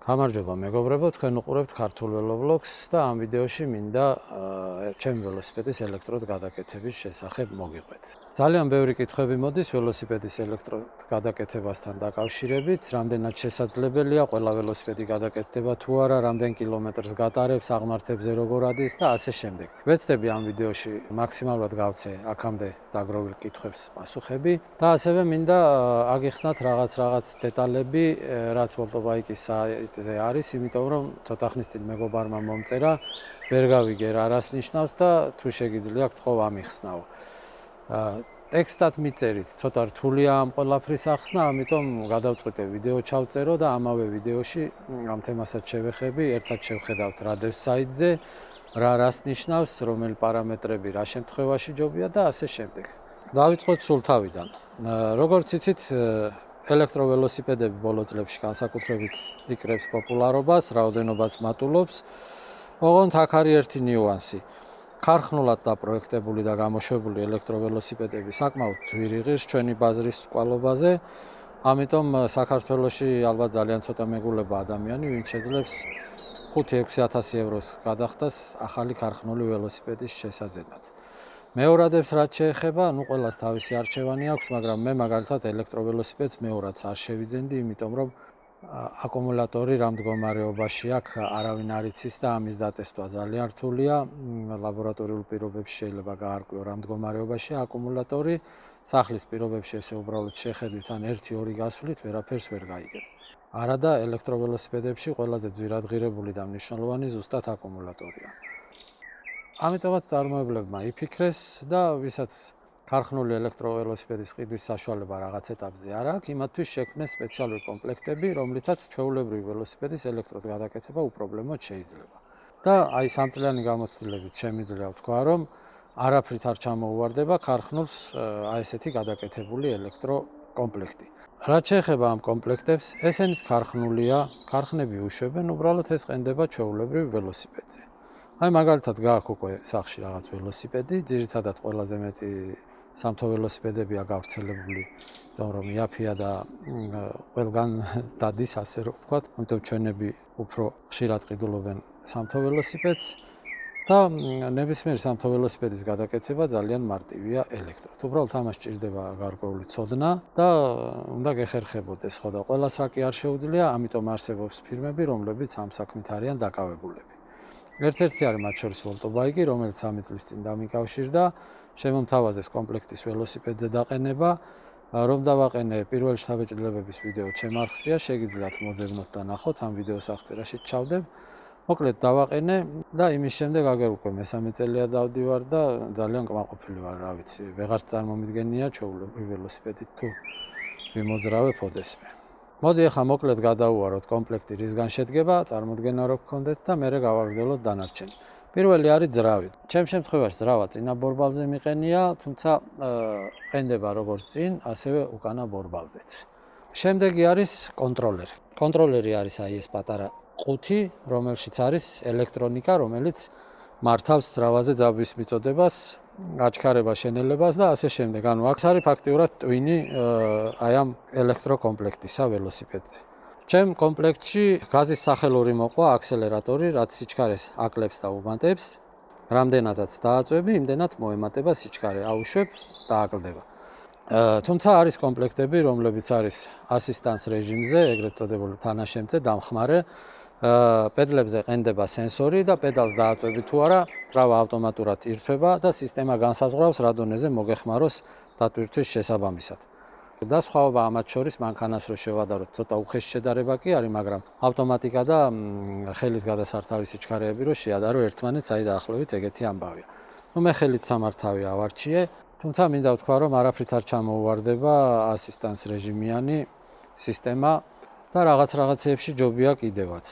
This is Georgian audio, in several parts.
გამარჯობა მეგობრებო, თქვენ უყურებთ ქართულ ველობლოგს და ამ ვიდეოში მინდა ჩემი ველოსიპედის ელექტროდ გადაკეთების შესახებ მოგიყვეთ. ძალიან ბევრი კითხვები მოდის ველოსიპედის ელექტროდ გადაკეთებასთან დაკავშირებით, რამდენად შესაძლებელია, ყველა ველოსიპედი გადაკეთდება თუ არა, რამდენ კილომეტრს გატარებს, აღმართებზე როგორ ადის და ასე შემდეგ. ვეცდები ამ ვიდეოში მაქსიმალურად გავცე აქამდე დაგროვილ კითხვებს პასუხები და ასევე მინდა აგიხსნათ რაღაც დეტალები, რაც Voltobike-ის საიტზე არის, იმიტომ რომ ცოტა ხნის წინ მეგობარმა მომწერა, ვერ გავიგე რა რას ნიშნავს და თუ შეგიძლია გთხოვ ამიხსნაო. ტექსტად მიწერით, ცოტა რთულია ამ ყველაფრის ახსნა, ამიტომ გადავწყვიტე ვიდეო ჩავწერო და ამავე ვიდეოში ამ თემასაც შევეხები, ერთად შევხედავთ რა დევს საიტზე, რას ნიშნავს, რომელი პარამეტრები რა შემთხვევაში ჯობია და ასე შემდეგ. დავიწყოთ სულ თავიდან. როგორც იცით, ელექტროველოსიპედები ბოლო წლებში განსაკუთრებით იკრებს პოპულარობას, რაოდენობაც მატულობს. ოღონდ აქ არის ერთი ნიუანსი. ქარხნულად დაპროექტებული და გამოშვებული ელექტროველოსიპედები საკმაოდ ძვირი ღირს ჩვენი ბაზრის წყალობაზე, ამიტომ საქართველოში ალბათ ძალიან ცოტა მეგულება ადამიანი, ვინც შეძლებს 5-6 ევროს გადახდას ახალი ქარხნული ველოსიპედის შესაძენად. მეორადებს რაც შეეხება, ყველას თავისი არჩევანი აქვს, მაგრამ მე მაგალითად ელექტროველოსიპედს მეორადს არ შევიძენდი, იმიტომ რომ აკუმულატორი რა მდგომარეობაში აქვს, არავინ არ იცის და ამის დატესტვა ძალიან რთულია. ლაბორატორიულ პირობებში შეიძლება გაარკვიო რა მდგომარეობაშია აკუმულატორი, სახლის პირობებში ესე უბრალოდ შეხედვით ან 1-2 გასვლით ვერაფერს ვერ გაიგებ. არადა ელექტროველოსიპედებში ყველაზე ძვირადღირებული და მნიშვნელოვანი ზუსტად აკუმულატორია. ამიტომაც წარმოებლებმა იფიქრეს და ვისაც ქარხნული ელექტროველოსიპედის ყიდვის საშუალება რაღაც ეტაპზე არ აქვს, იმათთვის შექმნეს სპეციალური კომპლექტები, რომლითაც ჩვეულებრივი ველოსიპედის ელექტროდ გადაკეთება უპრობლემოდ შეიძლება. და აი სამწლიანი გამოცდილებით შემიძლია ვთქვა, რომ არაფრით არ ჩამოუვარდება ქარხნულს ესეთი გადაკეთებული ელექტროკომპლექტი. რაც შეეხება ამ კომპლექტებს, ესენიც ქარხნულია, ქარხნები უშვებენ, უბრალოდ ეს ყენდება ჩვეულებრივ ველოსიპედზე. აი მაგალითად გააქვს უკვე სახში რაღაც ველოსიპედი, ძირითადად ყველაზე მეტი სამთო ველოსიპედებია გავრცელებული, რომ იაფია და ყველგან დადის, ასე რომ ვთქვათ, ამიტომ ჩვენები უფრო ხშირად ყიდულობენ სამთო ველოსიპედს და ნებისმიერ სამთო ველოსიპედის გადაკეთება ძალიან მარტივია ელექტროდ. უბრალოდ ამას სჭირდება გარკვეული ცოდნა და უნდა გეხერხებოდეს, ხო და ყველას რა კი არ შეუძლია, ამიტომ არსებობს ფირმები, რომლებიც ამ საქმით არიან დაკავებულები. ერთ-ერთი არის მათ შორის Voltobike, რომელიც 3 წლის წინ დამიკავშირდა, შემომთავაზეს კომპლექტის ველოსიპედზე დაყენება, რომ დავაყენე პირველი შთაბეჭდილებების ვიდეო ჩემ არხზეა, შეგიძლიათ მოძებნოთ და ნახოთ, ამ ვიდეოს აღწერაში ჩავდებ. მოკლედ დავაყენე და იმის შემდეგ აგერ უკვე მესამე წელია დავდივარ და ძალიან კმაყოფილი ვარ, რა ვიცი, ვეღარც წარმომიდგენია ჩვეულებრივი ველოსიპედით თუ ვიმოძრავებ ოდესმე. მოდი ახლა მოკლედ გადავუაროთ კომპლექტი რისგან შედგება, წარმოდგენა რო გქონდეთ და მერე გავაგრძელოთ დანარჩენი. პირველი არის ძრავი. ჩემ შემთხვევაში ძრავა წინა ბორბალზე მიყენია, თუმცა ყენდება როგორც წინ, ასევე უკანა ბორბალზეც. შემდეგი არის კონტროლერი. კონტროლერი არის აი ეს პატარა ყუთი, რომელშიც არის ელექტრონიკა, რომელიც მართავს ძრავაზე ძაბვის მიწოდებას, აჩქარებას, შენელებას და ასე შემდეგ. ანუ აქ არის ფაქტიურად ტვინი აი ამ ელექტროკომპლექტისა ველოსიპედზე. ჩემ კომპლექტში გაზის სახელური მოყვა აქსელერატორი, რაც სიჩქარეს აკლებს და უმატებს. რამდენადაც დააწვევი, იმდენად მოემატება სიჩქარე, აუშვებ და აკლდება. თუმცა არის კომპლექტები, რომლებიც არის ასისტანს რეჟიმზე, ეგრეთ წოდებული თანაშემწე, დამხმარე. პედლებზე ყენდება სენსორი და პედალს დააწვევი თუ არა, ძრავა ავტომატურად ირთვება და სისტემა განსაზღვრავს რა დონეზე მოგეხმაროს დატვირთვის შესაბამისად. და სხვაობა ამათ შორის მანქანას რო შევადაროთ, ცოტა უხეში შედარება კი არის, მაგრამ ავტომატიკა და ხელით გადასართავი სიჩქარეები რო შეადარო ერთმანეთს, აი დაახლოებით ეგეთი ამბავია. მე ხელით სამართავი ავარჩიე, თუმცა მინდა ვთქვა, რომ არაფრით არ ჩამოუვარდება ასისტანს რეჟიმიანი სისტემა და რაღაცეებში ჯობია კიდევაც.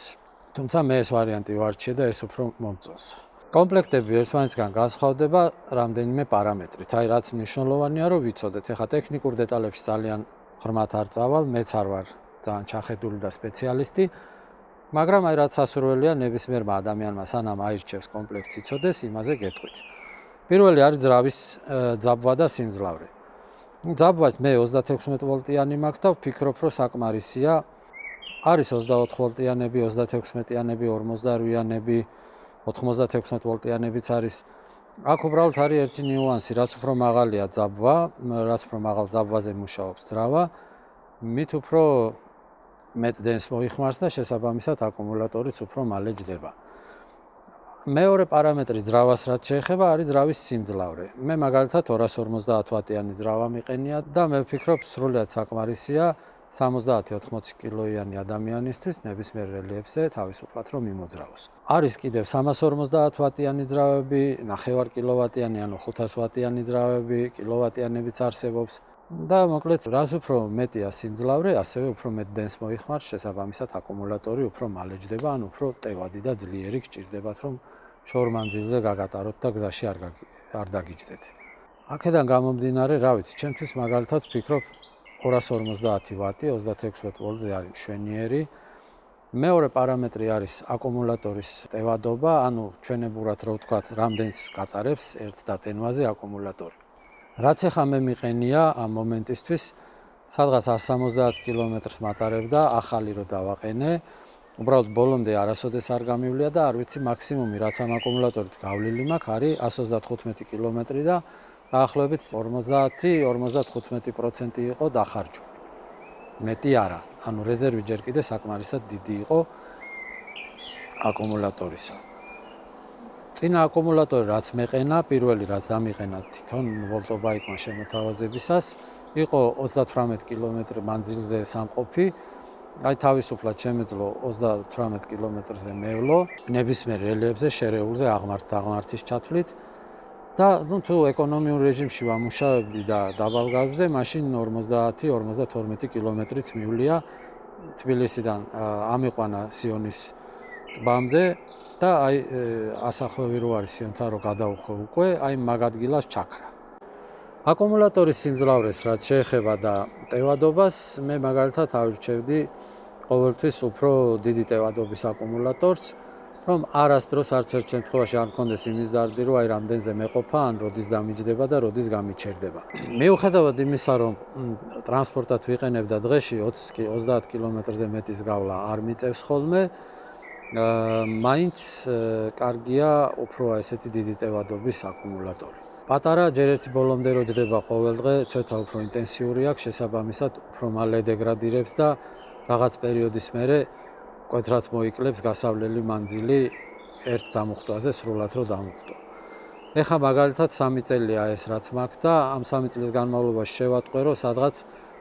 თუმცა მე ეს ვარიანტი ვარჩიე და ეს უფრო მომწონს. კომპლექტები ერთმანეთისგან განსხვავდება რამდენიმე პარამეტრით. აი რაც მნიშვნელოვანია რომ ვიცოდეთ. ეხლა ტექნიკურ დეტალებში ძალიან ღრმად არ წავალ, მეც არ ვარ ძალიან ჩახედული და სპეციალისტი, მაგრამ აი რაც სასურველია ნებისმიერმა ადამიანმა სანამ აირჩევს კომპლექტს იცოდეს, იმაზე გეტყვით. პირველი არის ძრავის ძაბვა და სიმძლავრე. ძაბვა მე 36 ვოლტიანი მაქვს და ვფიქრობ რომ საკმარისია არის 24 ვოლტიანები, 36-მეტიანები, 48-იანები, 96 ვოლტიანებიც არის. აქ უბრალოდ არის ერთი ნიუანსი, რაც უფრო მაღალია ძაბვა, რაც უფრო მაღალ ძაბვაზე მუშაობს ძრავა, მით უფრო მეტ დენს მოიხმარს და შესაბამისად აკუმულატორიც უფრო მალე ჯდება. მეორე პარამეტრი ძრავას რაც შეეხება არის ძრავის სიმძლავრე. მე მაგალითად 250 ვატიანი ძრავა მიყენია და მე ვფიქრობ სრულიად საკმარისია 70-80 კილოიანი ადამიანისთვის ნებისმიერ რელიეფზე თავისუფლად რომ იმოძრავოს. არის კიდევ 350 ვატიანი ძრავები, 9 კილოვატიანი ანუ 500 ვატიანი ძრავები, კილოვატიანებიც არსებობს და მოკლედ რაც უფრო მეტია სიმძლავრე, ასევე უფრო მეტ დენს მოიხმარს, შესაბამისად აკუმულატორი უფრო მალე ჯდება, ან უფრო ტევადი და ძლიერი გჭირდებათ რომ შორ მანძილზე გაგატაროთ და გზაში არ დაგიჯდეთ. აქედან გამომდინარე, რა ვიცი, ჩემთვის მაგალითად ვფიქრობ 250 ვატი 36 ვოლტზე არის მშვენიერი. მეორე პარამეტრი არის აკუმულატორის ტევადობა, ანუ ჩვენებურად რო ვთქვათ, რამდენს გატარებს ერთ დატენვაზე აკუმულატორი. რაც ახლა მე მიყენია ამ მომენტისთვის, სადღაც 170 კილომეტრს მატარებდა, ახალი რო დავაყენე, უბრალოდ ბოლომდე არასოდეს არ გამივლია და არ ვიცი მაქსიმუმი რაც ამ აკუმულატორით გავლილი მაქვს არის 135 კილომეტრი და დაახლოებით 40-55% იყო დახარჯული. მეტი არა, ანუ რეზერვი ჯერ კიდე საკმარისად დიდი იყო აკუმულატორისა. წინა აკუმულატორი რაც მეყენა, პირველი რაც დამიყენა თვითონ ვოლტობაიკმა შემოთავაზებისას, იყო 38 კილომეტრი მანძილზე სამყოფი. აი თავისუფლად შემეძლო 38 კილომეტრზე მევლო, ნებისმიერ რელიეფზე შერეულზე აღმართის ჩათვლით. და თუ ეკონომიურ რეჟიმში ვამუშავებდი და დაბალ გაზზე, მაშინ 50-52 კილომეტრიც მივლია თბილისიდან ამიყვანა სიონის ტბამდე და აი ასახვევი რო არის სიონთან რო გადაუხო უკვე, აი მაგ ადგილას ჩაქრა. აკუმულატორის სიმძლავრეს რაც შეეხება და ტევადობას, მე მაგალითად ავირჩევდი ყოველთვის უფრო დიდი ტევადობის აკუმულატორს, რომ არასდროს არც ერთ შემთხვევაში არ მქონდეს იმის დარდი, რომ აი რამდენზე მეყოფა, ან როდის დამიჯდება და როდის გამიჩერდება. მიუხედავად იმისა, რომ ტრანსპორტად ვიყენებ და დღეში 20 კილომეტრზე მეტის გავლა არ მიწევს ხოლმე, მაინც კარგია უფრო ესეთი დიდი ტევადობის აკუმულატორი. პატარა ჯერ ერთი ბოლომდე რო ჯდება ყოველდღე, ცოტა უფრო ინტენსიური აქვს, შესაბამისად უფრო მალე დეგრადირებს და რაღაც პერიოდის მერე კვეთრად მოიკლებს გასავლელი მანძილი ერთ დამუხტვაზე სრულად რო დამუხტო. ეხლა მაგალითად 3 წელია ეს რაც მაქვს და ამ 3 წლის განმავლობაში შევატყვე, რომ სადღაც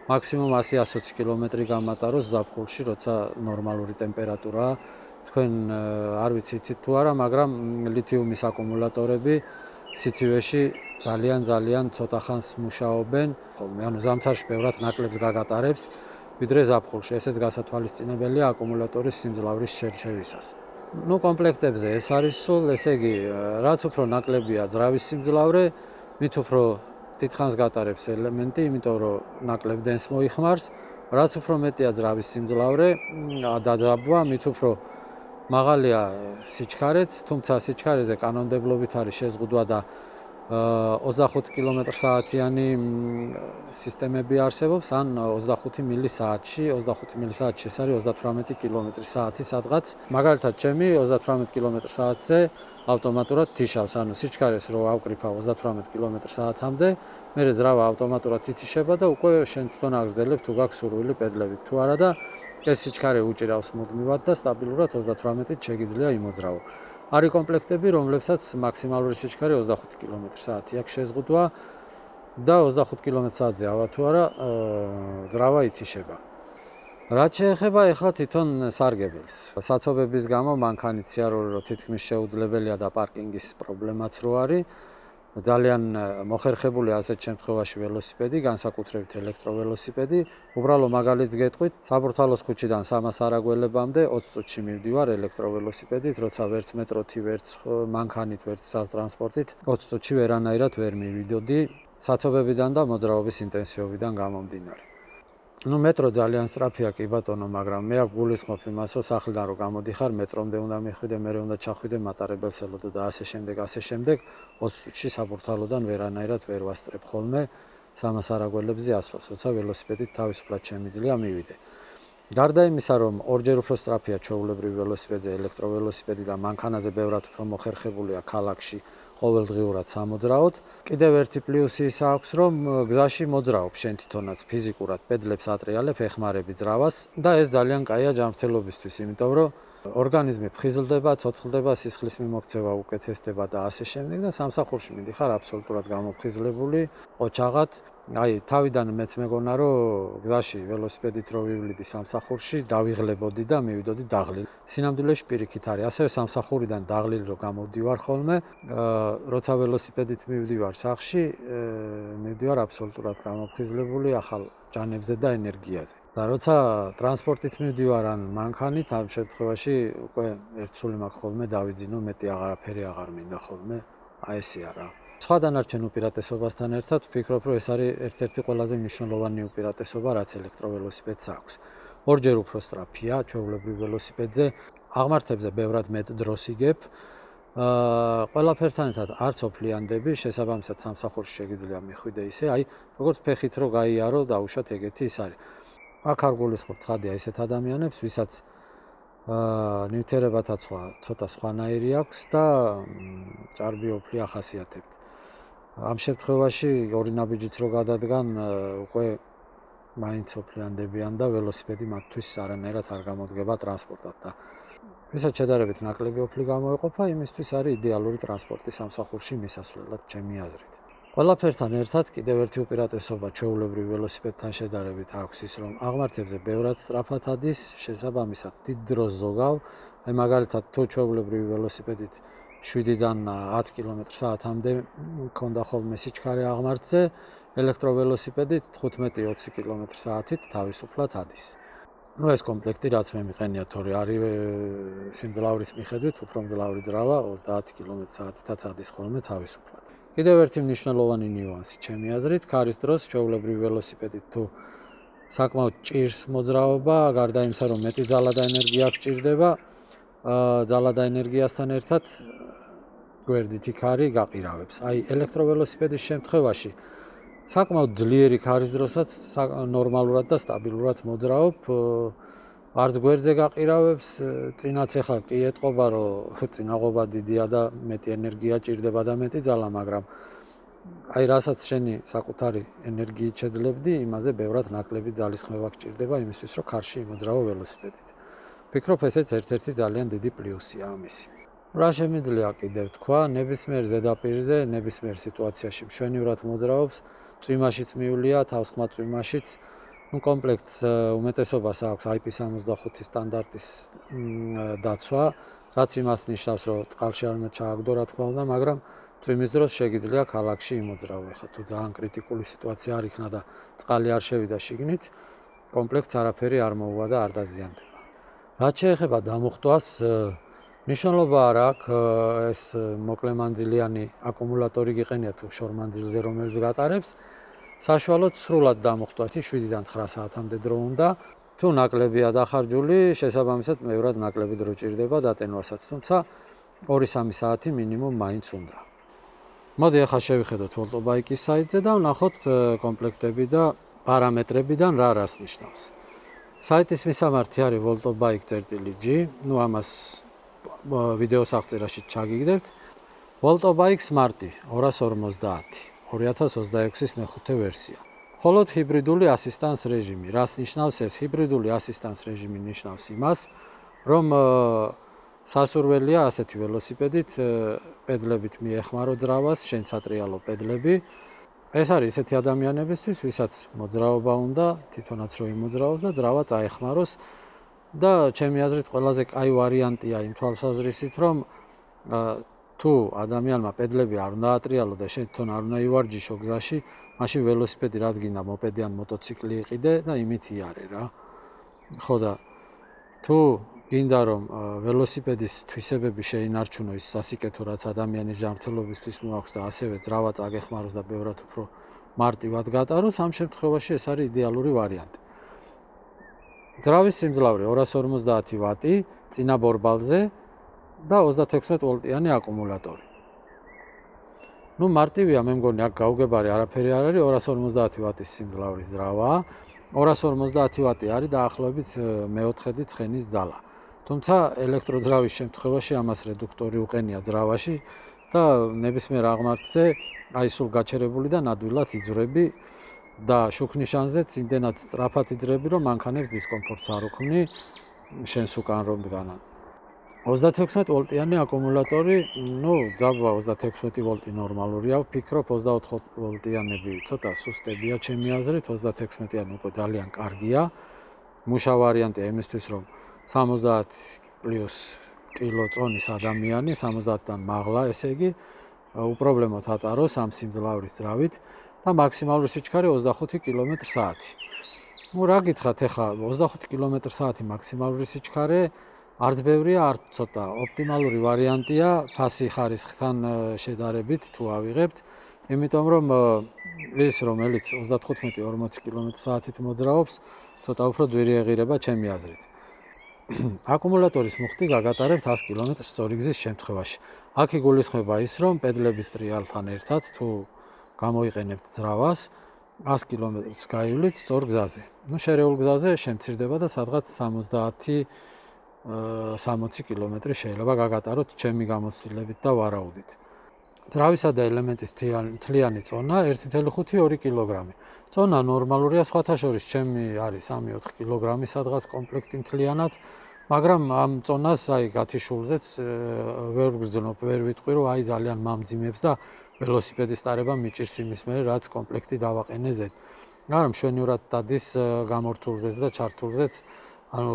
მაქსიმუმ 100-120 კილომეტრი გამატაროს ზაფხულში, როცა ნორმალური ტემპერატურაა. თქვენ არ ვიცით თუ არა, მაგრამ ლითიუმის აკუმულატორები სიცივეში ძალიან ცოტა ხანს მუშაობენ, ხოლმე ანუ ზამთარში ბევრად ნაკლებს გაგატარებს, ვიდრე ზაფხულში. ესეც გასათვალისწინებელია აკუმულატორის სიმძლავრის შერჩევისას. კომპლექტებზე ეს არის სულ, ესე იგი, რაც უფრო ნაკლებია ძრავის სიმძლავრე, მით უფრო დიდხანს გატარებს ელემენტი, იმიტომ რომ ნაკლებ დენს მოიხმარს, რაც უფრო მეტია ძრავის სიმძლავრე და ძაბვა, მით უფრო მაღალია სიჩქარეც, თუმცა სიჩქარეზე კანონმდებლობით არის შეზღუდვა და 25 კმ/სთ-იანი სისტემები არსებობს, ან 25 მილი/საათში, 25 მილი/საათში ეს არის 38 კმ/სთ სადღაც. მაგალითად, ჩემი 38 კმ/სთ-ზე ავტომატურად თიშავს, ანუ სიჩქარეს რო ავკრიფავ 38 კმ/სთ-მდე, მერე ძრავა ავტომატურად ითიშება და უკვე შენ თვითონ აგრძელებ თუ გაქვს სურვილი პედლებით თუ არა და ეს სიჩქარე უჭირავს მუდმივად და სტაბილურად 38-ით შეგიძლია იმოძრავო. არის კომპლექტები, რომლებსაც მაქსიმალური სიჩქარე 25 კმ/სთ აქვს შეზღუდვა და 25 კმ/სთ-ზე ავა თუ არა ძრავა ითიშება. რაც შეეხება ახლა თვითონ სარგებელს, საცობების გამო მანქანით სიარული რო თითქმის შეუძლებელია და პარკინგის პრობლემაც რო არის, ძალიან მოხერხებული ასეთ შემთხვევაში ველოსიპედი, განსაკუთრებით ელექტროველოსიპედი. უბრალო მაგალითს გეტყვით, საბურთალოს ქუჩიდან სამას არაგველებამდე 20 წუთში მივდივარ ელექტროველოსიპედით, როცა ვერც მეტროთი, ვერც მანქანით, ვერც სატრანსპორტით 20 წუთში ვერანაირად ვერ მივიდოდი საცობებიდან და მოძრაობის ინტენსივობიდან გამომდინარე. მეტრო ძალიან სწრაფია კი ბატონო, მაგრამ მე აქ გულისხმობ იმას, რომ სახლიდან რო გამოდიხარ, მეტრომდე უნდა მიხვიდე, მერე უნდა ჩახვიდე მატარებელს ელოდო და ასე შემდეგ 20 წუთში საბურთალოდან ვერანაირად ვერ ვასწრებ ხოლმე სამას არაგველებზე ასვლას, როცა ველოსიპედით თავისუფლად შემიძლია მივიდე. გარდა იმისა, რომ ორჯერ უფრო სწრაფია ჩვეულებრივ ველოსიპედზე ელექტროველოსიპედი და მანქანაზე ბევრად უფრო მოხერხებულია ქალაქში ყოველდღიურად სამოძრაოდ, კიდევ ერთი პლუსი ის აქვს, რომ გზაში მოძრაობ შენ თვითონაც ფიზიკურად პედლებს ატრიალებ, ეხმარები ძრავას და ეს ძალიან კაია ჯანმრთელობისთვის, იმიტომ რომ ორგანიზმი ფხიზლდება, ცოცხლდება, სისხლის მიმოქცევა უკეთესდება და ასე შემდეგ და სამსახურში მიდიხარ აბსოლუტურად გამოფხიზლებული, ოჩაღად. Აი, თავიდან მეც მეგონა, რომ გზაში ველოსიპედით რო ვივლიდი სამსახურში, დავიღლებოდი და მივიდოდი დაღლილ. სინამდვილეში პირიქით არის, ასევე სამსახურიდან დაღლილ რო გამოვდივარ ხოლმე, როცა ველოსიპედით მივდივარ სახში, მივდივარ აბსოლუტურად გამოფხიზლებული ახალ ჯანებზე და ენერგიაზე. და როცა ტრანსპორტით მივდივარ ან მანქანით, ამ შემთხვევაში უკვე ერთსული მაქვს ხოლმე დავიძინო, მეტი აღარაფერი აღარ მინდა ხოლმე, აი ესეა რა. სხვა დანარჩენ უპირატესობასთან ერთად ვფიქრობ, რომ ეს არის ერთ-ერთი ყველაზე მნიშვნელოვანი უპირატესობა, რაც ელექტროველოსიპედს აქვს. ორჯერ უფრო სწრაფია ჩვეულებრივ ველოსიპედზე, აღმართებზე ბევრად მეტ დროს იგებ. ყველაფერთან ერთად არც ოფლიანდები, შესაბამისად სამსახურში შეგიძლია მიხვიდე ისე, აი, როგორც ფეხით რო გაიარო, დაუშვათ ეგეთი ის არის. აქ არ გულისხმობ ცხადია ისეთ ადამიანებს, ვისაც ნივთიერებათა ცოტა სხვანაირი აქვს და ჭარბი ოფლი ახასიათებთ. ამ შემთხვევაში ორი ნაბიჯით რო გადადგან, უკვე მაინც ოფლიანდებიან და ველოსიპედი მათთვის არანაირად არ გამოდგება ტრანსპორტად და ვისაც შედარებით ნაკლები ოფლი გამოეყოფა, იმისთვის არის იდეალური ტრანსპორტი სამსახურში მისასვლელად ჩემი აზრით. ყველაფერთან ერთად კიდევ ერთი უპირატესობა ჩვეულებრივ ველოსიპედთან შედარებით აქვს ის, რომ აღმართებზე ბევრად სწრაფად ადის, შესაბამისად დიდ დროს ზოგავ. აი მაგალითად თუ ჩვეულებრივი ველოსიპედით 7-დან 10 კმ/სთ-მდე მქონდა ხოლმე სიჩქარე აღმართზე, ელექტროველოსიპედით 15-20 კმ/სთ-ით თავისუფლად ადის. ნუ ეს კომპლექტი რაც მე მიყენია, თორე არის სიმძლავრის მიხედვით უფრო მძლავრი ძრავა 30 კმ/სთ-ითაც ადის ხოლმე თავისუფლად. კიდევ ერთი მნიშვნელოვანი ნიუანსი ჩემი აზრით, ქარის დროს ჩვეულებრივი ველოსიპედით თუ საკმაოდ ჭირს მოძრაობა, გარდა იმისა, რომ მეტი ძალა და ენერგია გჭირდება, ძალა და ენერგიასთან ერთად გვერდითი ქარი გაყირავებს. აი, ელექტროველოსიპედის შემთხვევაში საკმაოდ ძლიერი ქარის დროსაც ნორმალურად და სტაბილურად მოძრაობ, არც გვერდზე გაყირავებს, წინაც ახლა კი ეტყობა, რომ წინაღობა დიდია და მეტი ენერგია ჭირდება და მეტი ძალა, მაგრამ აი, რასაც შენი საკუთარი ენერგიით შეძლებდი, იმაზე ბევრად ნაკლები ძალისხმევა გჭირდება იმისთვის, რომ ქარში იმოძრავო ველოსიპედით. ვფიქრობ, ესეც ერთ-ერთი ძალიან დიდი პლუსია ამისი. რა შემიძლია კიდევ თქვა, ნებისმიერ ზედაპირზე, ნებისმიერ სიტუაციაში მშვენივრად მოძრაობს, წვიმაშიც მივლია, თავსხმა წვიმაშიც. კომპლექტს უმეტესობას აქვს IP65 სტანდარტის დაცვა, რაც იმას ნიშნავს, რომ წყალში არ უნდა ჩააგდო, რა თქმა უნდა, მაგრამ წვიმის დროს შეგიძლია ქალაქში იმოძრავო. ხა თუ ძალიან კრიტიკული სიტუაცია არ იქნა და წყალი არ შევიდა შიგნით, კომპლექტს არაფერი არ მოუვა და არ დაზიანდება. რაც შეეხება დამუხტვას, მნიშვნელობა არ აქვს ეს მოკლემანძილიანი აკუმულატორი გიყენია თუ შორმანძილზე, რომელიც გატარებს. საშუალოდ სრულად დამუხტვათი 7-დან 9 საათამდე დრო უნდა. თუ ნაკლებია დახარჯული, შესაბამისად ბევრად ნაკლები დრო ჭირდება დატენვასაც, თუმცა 2-3 საათი მინიმუმ მაინც უნდა. მოდი ახლა შევიხედოთ ვოლტობაიკის საიტზე და ვნახოთ კომპლექტები და პარამეტრებიდან რა რას ნიშნავს. საიტის მისამართი არის voltobike.g, ნუ ამას ვიდეოს აღწერაში ჩაგიგდებთ. Voltobike Smart 250 2026-ის მეხუთე ვერსია. მხოლოდ ჰიბრიდული ასისტანს რეჟიმი. რას ნიშნავს ეს? ჰიბრიდული ასისტანს რეჟიმი ნიშნავს იმას, რომ სასურველია ასეთი ველოსიპედით პედლებით მიეხმარო ძრავას, შენ სატრიალო პედლები. ეს არის ესეთი ადამიანებისთვის, ვისაც მოძრაობა უნდა, თვითონაც რო იმოძრაოს და ძრავა წაეხმაროს და ჩემი აზრით ყველაზე კაი ვარიანტია იმ თვალსაზრისით, რომ თუ ადამიანმა პედლები არ უნდა ატრიალო და შენ თვითონ არ უნდა ივარჯიშო გზაში, მაშინ ველოსიპედი რადგინდა მოპედი ან მოტოციკლი იყიდე და იმით იარე რა. ხო და თუ გინდა რომ ველოსიპედის თვისებები შეინარჩუნო ის სასიკეთო, რაც ადამიანის ჯანმრთელობისთვის მოაქვს და ასევე ძრავა წაგეხმაროს და ბევრად უფრო მარტივად გატაროს, ამ შემთხვევაში ეს არის იდეალური ვარიანტი. ძრავის სიმძლავრე 250 ვატი წინა ბორბალზე და 36 ვოლტიანი აკუმულატორი. ნუ მარტივია, მე მგონი აქ გაუგებარი არაფერი არ არის, 250 ვატის სიმძლავრის ძრავაა. 250 ვატი არის დაახლოებით მეოთხედი ცხენის ძალა. თუმცა ელექტროძრავის შემთხვევაში ამას რედუქტორი უყენია ძრავაში და ნებისმიერ აღმართზე აი სულ გაჩერებული და ნადვილად იძვრები და შუქნიშანზეც იმდენად სწრაფად იძრები, რომ მანქანებს დისკომფორტს არ უქმნი შენს უკან რომ დგანან. 36 ვოლტიანი აკუმულატორი, ძაბვა 36 ვოლტი ნორმალურია, ვფიქრობ 24 ვოლტიანები ცოტა სუსტებია ჩემი აზრით, 36-იანი უკვე ძალიან კარგია. მუშა ვარიანტია იმისთვის, რომ 70 პლუს კილო წონის ადამიანი, 70-დან მაღლა, ესე იგი, უპრობლემოდ ატაროს ამ სიმძლავრის ძრავით და მაქსიმალური სიჩქარე 25 კმ/სთ. რა გითხრათ ახლა 25 კმ/სთ მაქსიმალური სიჩქარე არც ბევრია, არც ცოტა. ოპტიმალური ვარიანტია ფასი ხარისხთან შედარებით თუ ავიღებთ, იმიტომ რომ ის რომელიც 35-40 კმ/სთ-ით მოძრაობს, ცოტა უფრო ძვირი ეღირება ჩემი აზრით. აკუმულატორის მუხტი გაგატარებთ 100 კმ სწორი გზის შემთხვევაში. აქ იგულისხმება ის, რომ პედლების ტრიალთან ერთად თუ გამოიყენებთ ძრავას 100 კმ-ს გაივლით სწორ გზაზე. შერეულ გზაზე შემცირდება და სადღაც 60 კმ შეიძლება გაგატაროთ ჩემი გამოცდილებით და ვარაუდით. ძრავისა და ელემენტის მთლიანი წონა 1.5-2 კილოგრამი. წონა ნორმალურია, სხვათა შორის ჩემი არის 3-4 კილოგრამი სადღაც კომპლექტი მთლიანად, მაგრამ ამ წონას აი გათიშულზეც ვერ ვგრძნობ, ვერ ვიტყვი, რომ აი ძალიან მამძიმებს და ველოსიპედის ტარება მიჭირს იმის მერე, რაც კომპლექტი დავაყენე ზედ. მაგრამ მშვენივრად დადის გამორთულზეც და ჩართულზეც. ანუ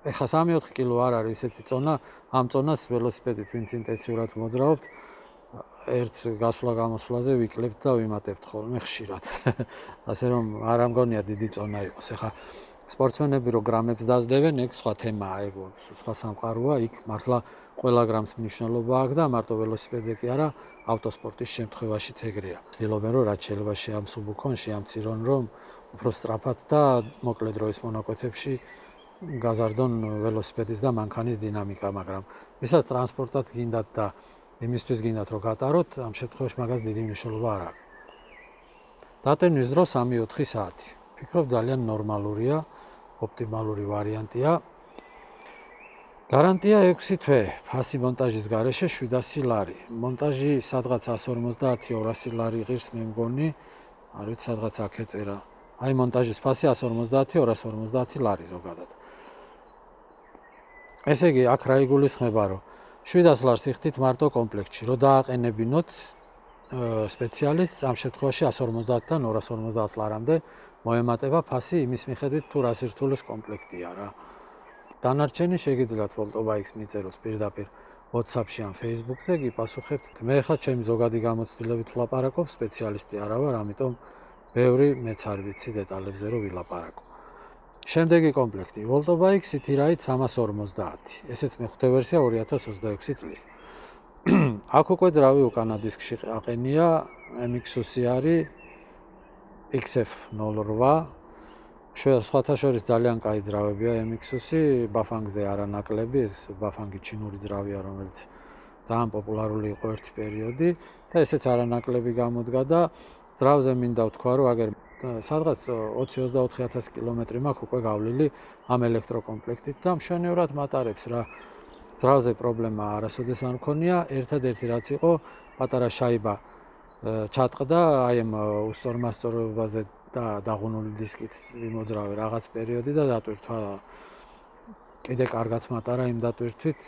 ეხლა 3-4 კილო არ არის ესეთი წონა, ამ წონას ველოსიპედით ვინც ინტენსიურად მოძრაობთ, ერთ გასვლა-გამოსვლაზე ვიკლებთ და ვიმატებთ ხოლმე ხშირად. ასე რომ არ ამგონია დიდი წონა იყოს. ეხლა სპორტსმენები რო გრამებს დაძდებენ, ეგ სხვა თემაა, ეგ სხვა სამყაროა, იქ მართლა ყველა გრამს მნიშვნელობა აქვს და მარტო ველოსიპედზე კი არა, ავტოსპორტის შემთხვევაშიც ეგრეა. ვცდილობენ რომ რაც შეიძლება ამ სუბუქონში, ამ ცირონ რომ უფრო სწრაფად და მოკლე დროის მონაკვეთებში გაზარდონ ველოსიპედის და მანქანის დინამიკა, მაგრამ ვისაც ტრანსპორტად გინდათ და იმისთვის გინდათ რომ გატაროთ, ამ შემთხვევაში მაგას დიდი მნიშვნელობა არ აქვს. დატენის დრო 3-4 საათი. ვფიქრობ ძალიან ნორმალურია, ოპტიმალური ვარიანტია. გარანტია 6 თვე, ფასი მონტაჟის გარეშე 700 ლარი. მონტაჟი სადღაც 150-200 ლარი ღირს მე მგონი, არ ვიცი სადღაც აქ ეწერა. აი მონტაჟის ფასი 150-250 ლარი ზოგადად. ესე იგი, აქ რა იგულისხმება, რომ 700 ლარს იხდით მარტო კომპლექტში, რომ დააყენებინოთ სპეციალისტს, ამ შემთხვევაში 150-დან 250 ლარამდე მოემატება ფასი იმის მიხედვით, თუ რა სირთულეს კომპლექტია რა. დანარჩენი შეგიძლიათ ვოლტობაიქს მიწეროთ პირდაპირ WhatsApp-ში ან Facebook-ზე, გიპასუხებთ. მე ხა ჩემი ზოგადი გამოცდილებით ვლაპარაკობ, სპეციალისტი არა ვარ, ამიტომ ბევრი მეც არ ვიცი დეტალებზე რომ ვილაპარაკო. შემდეგი კომპლექტი, ვოლტობაიქ City Ride 350. ესეც მეხუთე ვერსია 2026 წლის. აქ უკვე ძრავი უკანა დისკში აყენია, MX-უსი არის XF08. სხვათა შორის ძალიან კაი ძრავებია MX-უსი, ბაფანგზე არანაკლები, ეს ბაფანგი ჩინური ძრავია, რომელიც ძალიან პოპულარული იყო ერთი პერიოდი და ესეც არანაკლები გამოდგა და ძრავზე მინდა ვთქვა, რომ აგერ სადღაც 20-24,000 კილომეტრი მაქვს უკვე გავლილი ამ ელექტროკომპლექტით და მშვენივრად მატარებს რა. ძრავზე პრობლემა არასოდეს არ მქონია, ერთადერთი რაც იყო, პატარა შაიბა ჩატყდა აი ამ უსწორმასწორობაზე და დაღუნული დისკით ვიმოძრავე რაღაც პერიოდი და დატვირთვა. კიდე კარგად მატარა იმ დატვირთვით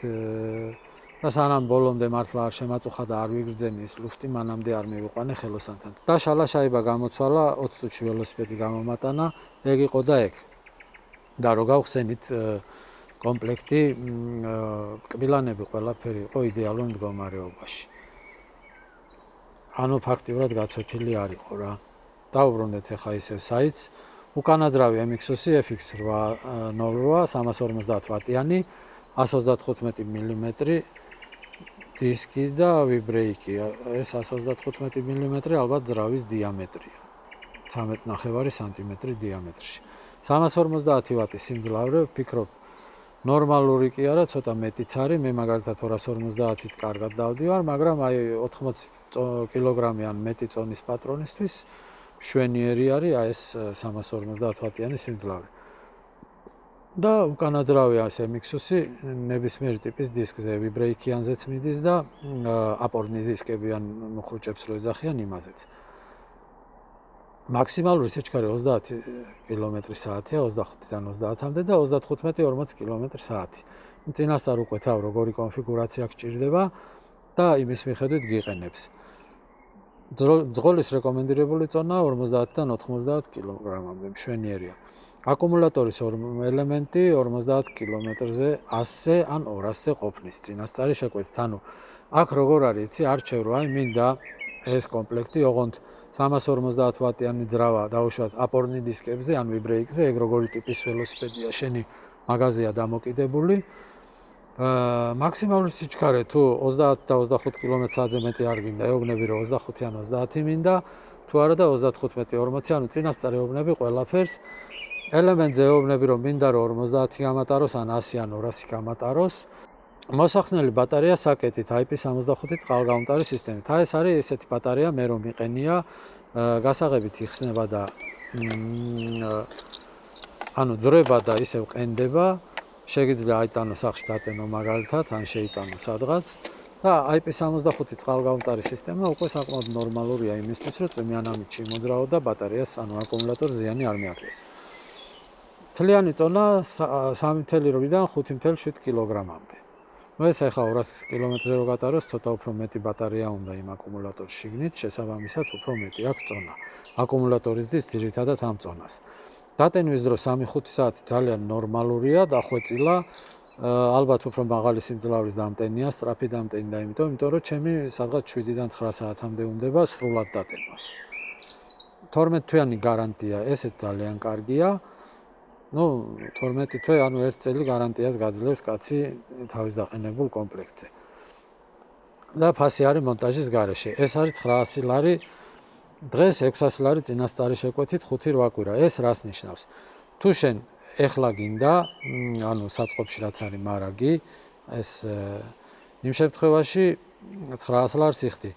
და სანამ ბოლომდე მართლა არ შემაწუხა და არ ვიგრძენი ის ლუფტი, მანამდე არ მივიყვანე ხელოსანთან. და შალა შაიბა გამოცვალა, 20 წუთში ველოსიპედი გამომატანა, ეგ იყო და ეგ. და რო გავხსენით კომპლექტი, კბილანები ყველაფერი იყო იდეალურ მდგომარეობაში. ანუ ფაქტიურად გაცვეთილი არ იყო რა. დავუბრუნდეთ ახლა ისევ საიტს. უკანა ძრავი MX-უსი FX808 350 ვატიანი, 135 მმ დისკი და ვიბრეიკი. ეს 135 მმ ალბათ ძრავის დიამეტრია. 13.5 სანტიმეტრი დიამეტრში. 350 ვატის სიმძლავრე, ვფიქრობ, ნორმალური კი არა, ცოტა მეტიც არის. მე მაგალითად 250-ით კარგად დავდივარ, მაგრამ აი 80 კილოგრამი ან მეტი წონის პატრონისთვის მშვენიერი არის ეს 350 ვატიანი სიმძლავრე. და უკანა ძრავია ეს MX-უსი ნებისმიერ ტიპის დისკზე ვიბრეიქიანზეც მიდის და აპორნის დისკები ან მუხრუჭებს რო ეძახიან იმაზეც. მაქსიმალური სიჩქარე 30 კმ/სთ-ია 25-დან 30-მდე და 35-40 კმ/სთ. წინასწარ უკვე თავ როგორი კონფიგურაცია გჭირდება და იმის მიხედვით გიყენებს. ძღოლის რეკომენდირებული წონა 50-დან 90 კილოგრამამდე მშვენიერია. აკუმულატორის ელემენტი 50 კმ-ზე 100-ზე ან 200-ზე ყოფნის წინასწარი შეკვეთით. ანუ აქ როგორ არის, იცი, არჩევ რა, მინდა ეს კომპლექტი, ოღონდ 350 ვატიანი ძრავა დაუშვათ აპორნი დისკებზე ან ვიბრეიქზე, ეგ როგორი ტიპის ველოსიპედია შენი მაღაზია დამოკიდებული. მაქსიმალური სიჩქარე თუ 30 და 25 კმ/სთ-ზე მეტი არ გინდა, ეუბნები რომ 25 ან 30 მინდა, თუ არა და 35-40, ანუ წინასწარ ეუბნები ყველაფერს. ელემენტზე ეუბნები რომ მინდა რომ 50 გამატაროს ან 100 ან 200 გამატაროს. მოსახსნელი ბატარეა საკეთით IP65 წყალგაუმტარი სისტემით. ეს არის ესეთი ბატარეა, მე რომ მიყენია, გასაღებით იხსნება და ანუ ძრება და ისევ ყენდება. შეგიძლია აიტანო სახში დატენო მაგალითად, ან შეიტანო სადღაც. და IP65 წყალგაუმტარი სისტემა უკვე საკმაოდ ნორმალურია იმისთვის, რომ წვიმიანამით შემოძრაო და ბატარეას ანუ აკუმულატორს ზიანი არ მიაღწიოს. თლიანი წონა 3.8-დან 5.7 კილოგრამამდე. ეს ახლა 200 კმ-ზე რო გატაროს, ცოტა უფრო მეტი ბატარეა უნდა იმ აკუმულატორის შიგნით, შესაბამისად უფრო მეტი აქვს წონა. აკუმულატორის დის ძირითადად ამ წონას. დატენვის დრო 3-5 საათი ძალიან ნორმალურია, დახვეწილა, ალბათ უფრო მაღალი სიმძლავრის დამტენია, სწრაფი დამტენი და იმიტომ რომ ჩემი სადღაც 7-დან 9 საათამდე უნდება სრულად დატენოს. 12 თვიანი გარანტია, ესეც ძალიან კარგია. 12 თვე, ანუ 1 წელი გარანტიას გაძლევს კაცი თავის დაყენებულ კომპლექტზე. და ფასი არის მონტაჟის გარეშე. ეს არის 900 ლარი, დღეს 600 ლარი წინასწარი შეკვეთით 5-8 კვირა. ეს რას ნიშნავს? თუ შენ ეხლა გინდა, ანუ საწყობში რაც არის მარაგი, ეს იმ შემთხვევაში 900 ლარს იხდი.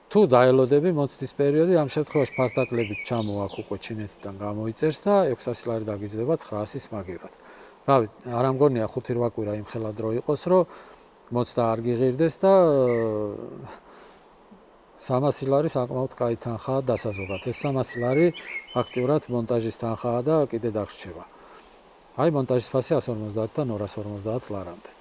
თუ დაელოდები მოცდის პერიოდი, ამ შემთხვევაში ფასდაკლებით ჩამო აქ უკვე ჩინეთიდან გამოიწერს და 600 ლარი დაგიჯდება 900-ის მაგივრად. რავი, არ ამგონია 5-8 კვირა იმხელა დრო იყოს, რომ მოცდა არ გიღირდეს და 300 ლარი საკმაოდ კაი თანხაა დასაზოგად. ეს 300 ლარი ფაქტიურად მონტაჟის თანხაა და კიდე დაგრჩება. აი მონტაჟის ფასი 150-დან 250 ლარამდე.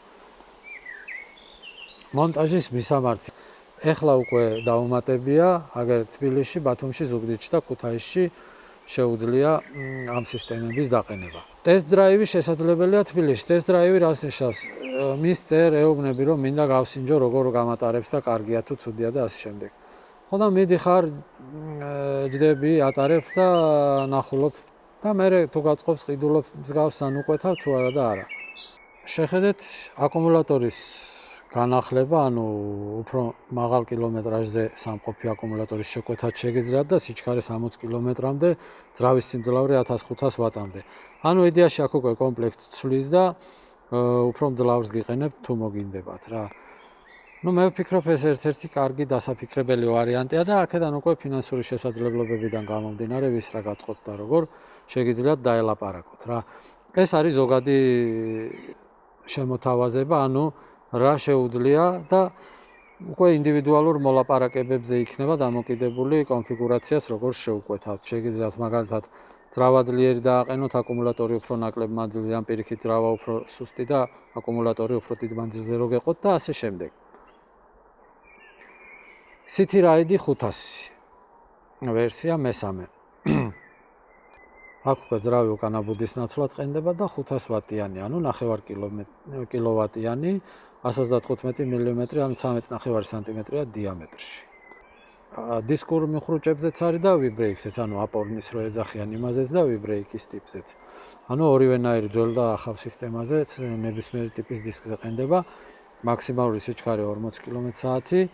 მონტაჟის მისამართი ეხლა უკვე დაუმატებია, აგერ თბილისში, ბათუმში, ზუგდიდში და ქუთაისში შეუძლია ამ სისტემების დაყენება. ტესტ დრაივი შესაძლებელია თბილისში. ტესტ დრაივი რას ნიშნავს? მის წერ ეუბნები რომ მინდა გავსინჯო როგორ გამატარებს და კარგია თუ ცუდია და ასე შემდეგ. ხო და მიდიხარ, ჯდები, ატარებ და ნახულობ და მე თუ გაწყობს ყიდულობ მსგავს ან უკვეთავ თუ არა და არა. შეხედეთ აკუმულატორის განახლება, ანუ უფრო მაღალ კილომეტრაჟზე სამყოფი აკუმულატორის შეკვეთაც შეგიძლიათ და სიჩქარე 60 კმ-მდე, ძრავის სიმძლავრე 1500 ვატამდე. ანუ იდეაში აქ უკვე კომპლექტს ცვლის და უფრო მძლავრს გიყენებთ თუ მოგინდებათ რა. მე ვფიქრობ ეს ერთ-ერთი კარგი დასაფიქრებელი ვარიანტია და აქედან უკვე ფინანსური შესაძლებლობებიდან გამომდინარე, ვის რა გაწყობთ და როგორ შეგიძლიათ დაელაპარაკოთ რა. ეს არის ზოგადი შემოთავაზება, ანუ რა შეუძლია და უკვე ინდივიდუალურ მოლაპარაკებებზე იქნება დამოკიდებული კონფიგურაციას როგორ შეუკვეთავთ. შეგიძლიათ მაგალითად ძრავა ძლიერი დააყენოთ, აკუმულატორი უფრო ნაკლებ მანძილზე, ან პირიქით ძრავა უფრო სუსტი და აკუმულატორი უფრო დიდ მანძილზე რო გეყოთ და ასე შემდეგ. City Ride 500 ვერსია მესამე. აქ უკვე ძრავი უკანა ბუდის ნაცვლად ყენდება და 500 ვატიანი, ანუ 9 კილოვატიანი, 135 მმ, ანუ 13.5 სანტიმეტრია დიამეტრში. დისკურ მუხრუჭებზეც არის და ვიბრეიქზეც, ანუ აპორნის რო ეძახიან იმაზეც და ვიბრეიქის ტიპზეც. ანუ ორივენაირი ძველ და ახალ სისტემაზეც ნებისმიერი ტიპის დისკზე ყენდება, მაქსიმალური სიჩქარე 40 კმ/სთ.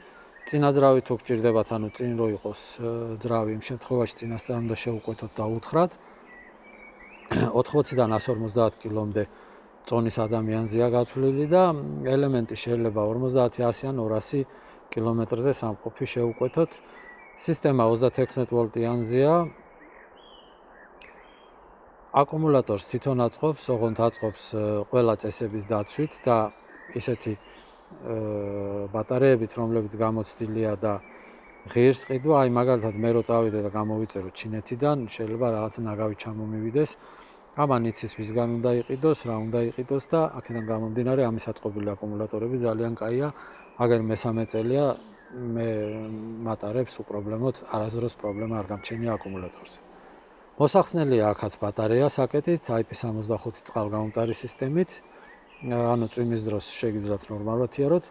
წინა ძრავი თუ გჭირდებათ, ანუ წინ რო იყოს ძრავი, იმ შემთხვევაში წინასწარ უნდა შეუკვეთოთ და უთხრათ. 80-დან 150 კმ-მდე წონის ადამიანზეა გათვლილი და ელემენტი შეიძლება 50, 100 ან 200 კმ-ზე სამყოფი შეუკვეთოთ. სისტემა 36 ვოლტიანზეა, აკუმულატორს თვითონ აწყობს, ოღონდ აწყობს ყველა წესების დაცვით და ისეთი ბატარეებით, რომლებიც გამოცდილია და ღირს ყიდვა, აი მაგალითად მე რო წავიდე და გამოვიწერო ჩინეთიდან, შეიძლება რაღაც ნაგავი ჩამომივიდეს. ამან იცის ვისგან უნდა იყიდოს, რა უნდა იყიდოს და აქედან გამომდინარე ამის აწყობილი აკუმულატორები ძალიან კაია. აგერ მესამე წელია მე მატარებს უპრობლემოდ, არასდროს პრობლემა არ გამჩენია აკუმულატორზე. მოსახსნელია აქაც ბატარეა საკეთით, IP65 წყალგამომტარი სისტემით. ანუ წვიმის დროს შეგიძლიათ ნორმალურად იაროთ.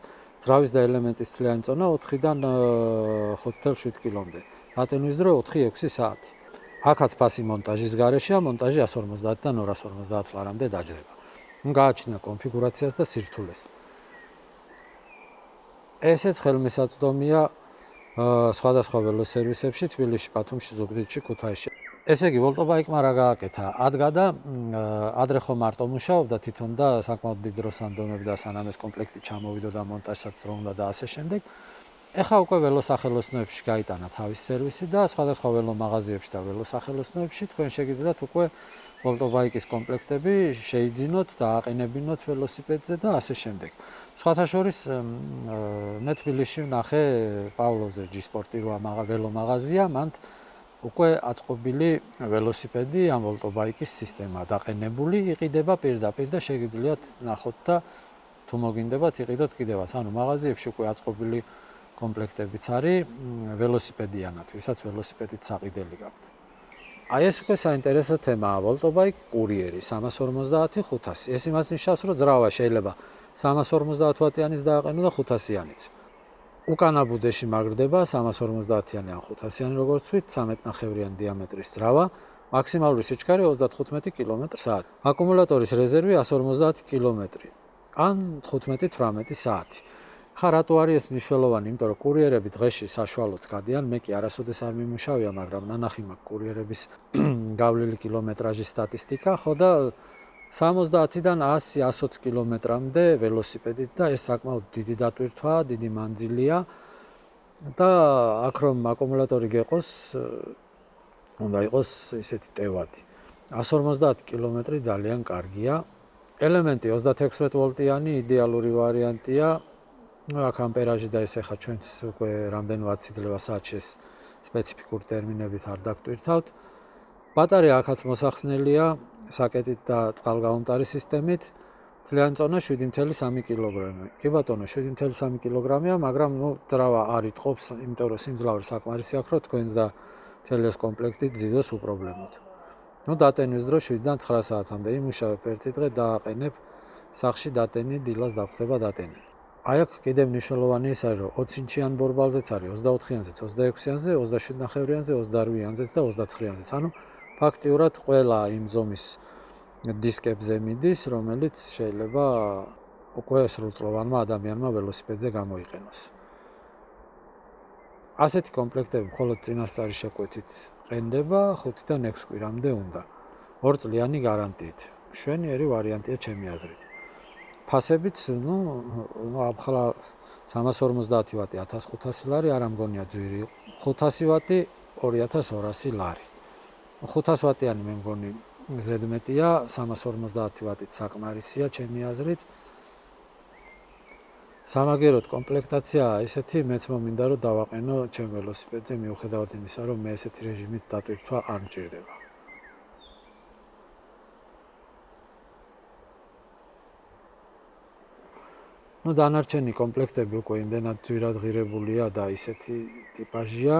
ძრავის და ელემენტის თვლიანი წონა 4-დან 5.7 კილომდე. დატენვის დრო 4-6 საათი. აქაც ფასი მონტაჟის გარეშეა, მონტაჟი 150-დან 250 ლარამდე დაჯდება. გააჩნია კონფიგურაციას და სირთულეს. ესეც ხელმისაწვდომია სხვადასხვა ველოსერვისებში, თბილისში, ბათუმში, ზუგდიდში, ქუთაისში. ესე იგი, ვოლტობაიკმა რა გააკეთა? ადგა და ადრე ხო მარტო მუშაობდა თვითონ და საკმაოდ დიდ დროს ანდომებდა, სანამ ეს კომპლექტი ჩამოვიდოდა მონტაჟსაც რო უნდა და ასე შემდეგ. ეხლა უკვე ველოსახელოსნოებში გაიტანა თავის სერვისი და სხვადასხვა ველომაღაზიებში და ველოსახელოსნოებში თქვენ შეგიძლიათ უკვე ვოლტობაიკის კომპლექტები შეიძინოთ და აყენებინოთ ველოსიპედზე და ასე შემდეგ. სხვათა შორის მე თბილისში ვნახე პავლოზე G-Sport-ი რა ველომაღაზია, მან უკვე აწყობილი ველოსიპედი ამ ვოლტობაიკის სისტემა დაყენებული, იყიდება პირდაპირ და შეგიძლიათ ნახოთ და თუ მოგინდებათ იყიდოთ კიდევაც. ანუ მაღაზიებში უკვე აწყობილი კომპლექტებიც არის ველოსიპედიანად, ვისაც ველოსიპედით საყიდელი გაქვთ. აი ეს უკვე საინტერესო თემაა, ვოლტობაიკ კურიერი 350-500. ეს იმას ნიშნავს, რომ ძრავა შეიძლება 350 ვატიანის დააყენო და 500-იანიც. უკანა ბუდეში მაგრდება 350-იანი ან 500-იანი როგორც ვთქვით, 13.5-იანი დიამეტრის ძრავა, მაქსიმალური სიჩქარე 35 კმ/სთ. აკუმულატორის რეზერვი 150 კმ ან 15-18 საათი. ხა რატო არის ეს მნიშვნელოვანი? იმიტომ რომ კურიერები დღეში საშუალოდ გადიან, მე კი არასოდეს არ მიმუშავია, მაგრამ ნანახი მაქვს კურიერების გავლილი კილომეტრაჟის სტატისტიკა, ხო და 70-დან 100-120 კმ-მდე ველოსიპედით და ეს საკმაოდ დიდი დატვირთვაა, დიდი მანძილია და აქ რომ აკუმულატორი გეყოს, უნდა იყოს ისეთი ტევადი. 150 კმ ძალიან კარგია. ელემენტი 36 ვოლტიანი იდეალური ვარიანტია. აქ ამპერაჟი და ეს ახლა ჩვენც უკვე რამდენი ვატს იძლევა საათში ეს სპეციფიკური ტერმინებით არ დაგვტვირთავთ. ბატარეა აქაც მოსახსნელია საკეთით და წყალგამომტარი სისტემით. თვლიანი წონა 7.3 კილოგრამი. კი ბატონო, 7.3 კილოგრამია, მაგრამ ძრავა არ იტყობს, იმიტომ რომ სიმძლავრე საკმარისი აქვს, რომ თქვენს და მთელი ეს კომპლექტი ძიდოს უპრობლემოდ. დატენვის დრო 7-დან 9 საათამდე იმუშავებ ერთი დღე დააყენებ, სახლში დატენი, დილას დაგხვდება დატენი. აი აქ კიდევ მნიშვნელოვანი ის არის, რომ 20 ინჩიან ბორბალზეც არის 24-იანზეც, 26-იანზე, 27.5-იანზე, 28-იანზეც და 29-იანზეც. ანუ ფაქტიურად ყველა იმ ზომის დისკებზე მიდის, რომელიც შეიძლება უკვე სრულწლოვანმა ადამიანმა ველოსიპედზე გამოიყენოს. ასეთი კომპლექტები მხოლოდ წინასწარი შეკვეთით ყენდება 5-დან 6 კვირამდე უნდა. 2 წლიანი გარანტიით. მშვენიერი ვარიანტია ჩემი აზრით. ფასებიც, ახლა 350 ვატი 1500 ლარი, არ ამგონია ძვირი. 500 ვატი 2200 ლარი. 500 ვატიანი მე მგონი ზედმეტია, 350 ვატით საკმარისია ჩემი აზრით. სამაგეროდ კომპლექტაციაა ესეთი, მეც მომინდა რომ დავაყენო ჩემ ველოსიპედზე, მიუხედავად იმისა, რომ მე ესეთი რეჟიმით დატვირთვა არ მჭირდება. დანარჩენი კომპლექტები უკვე იმდენად ძვირად ღირებულია და ისეთი ტიპაჟია,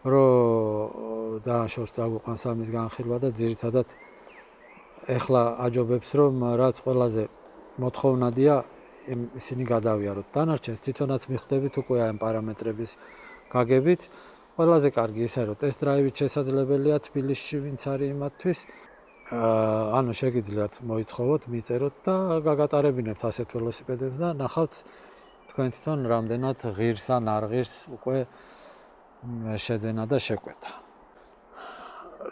რომ ძალიან შორს წაგვიყვანს ამის განხილვა და ძირითადად ეხლა აჯობებს, რომ რაც ყველაზე მოთხოვნადია, ისინი გადავიაროთ. დანარჩენს თვითონაც მიხვდებით უკვე ამ პარამეტრების გაგებით. ყველაზე კარგი ისაა, რომ ტესტ დრაივით შესაძლებელია თბილისში, ვინც არის იმათთვის. ანუ შეგიძლიათ მოითხოვოთ, მიწეროთ და გაგატარებინებთ ასეთ ველოსიპედებს და ნახავთ თქვენ თვითონ რამდენად ღირს ან არ ღირს უკვე შეძენა და შეკვეთა.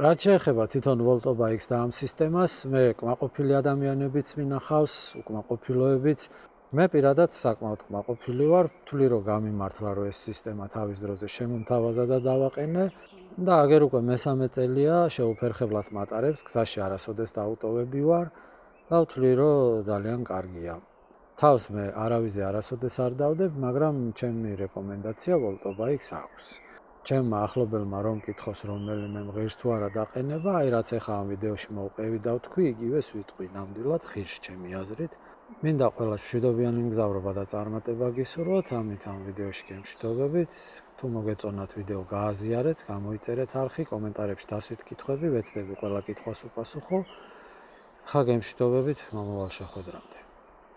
რაც შეეხება თვითონ ვოლტობაიკს და ამ სისტემას, მე კმაყოფილი ადამიანებიც მინახავს, უკმაყოფილოებიც. მე პირადად საკმაოდ კმაყოფილი ვარ, ვთვლი რომ გამიმართლა, რომ ეს სისტემა თავის დროზე შემომთავაზა და დავაყენე. და აგერ უკვე მესამე წელია შეუფერხებლად მატარებს, გზაში არასოდეს დაუტოვები ვარ და ვთვლი, რომ ძალიან კარგია. თავს მე არავიზე არასოდეს არ დავდებ, მაგრამ ჩემი რეკომენდაცია ვოლტობა X აქვს. ჩემმა ახლობელმა რომ მკითხოს რომელიმე მღერს თუ არა დაყენება, აი რაც ახლა ამ ვიდეოში მოვყევი და ვთქვი, იგივეს ვიტყვი ნამდვილად ღირს ჩემი აზრით. მინდა ყველას მშვიდობიანი მგზავრობა და წარმატება გისურვოთ, ამით ამ ვიდეოში გემშვიდობებით. თუ მოგეწონათ ვიდეო გააზიარეთ, გამოიწერეთ არხი, კომენტარებში დასვით კითხვები, ვეცდები ყველა კითხვას უპასუხო. ხა გემშვიდობებით მომავალ შეხვედრამდე.